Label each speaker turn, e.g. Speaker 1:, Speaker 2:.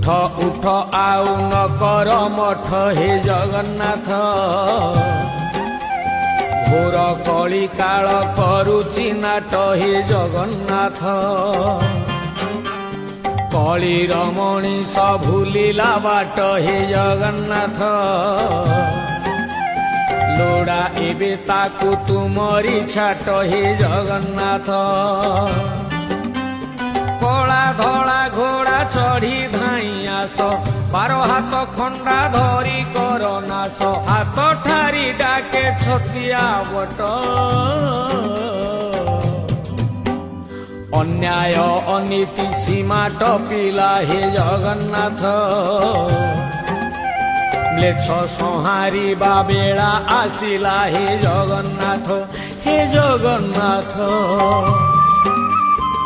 Speaker 1: उठ आउ न कर मठ हे जगन्नाथ घोर कली काल करुची नाट हे जगन्नाथ कलीर मणिष भूलिला बाट हे जगन्नाथ लोड़ा एबे ताकू तुमरी छाट हे जगन्नाथ कला धला घोड़ा चढ़ी धाई आस 12 हाथ खंडा धरी कर नाश हाथ ठारी डाके छतिया बट अन्याय अनीति सीमा टपिला हे जगन्नाथ म्लेच्छ संहारिबा बेला आसिला हे जगन्नाथ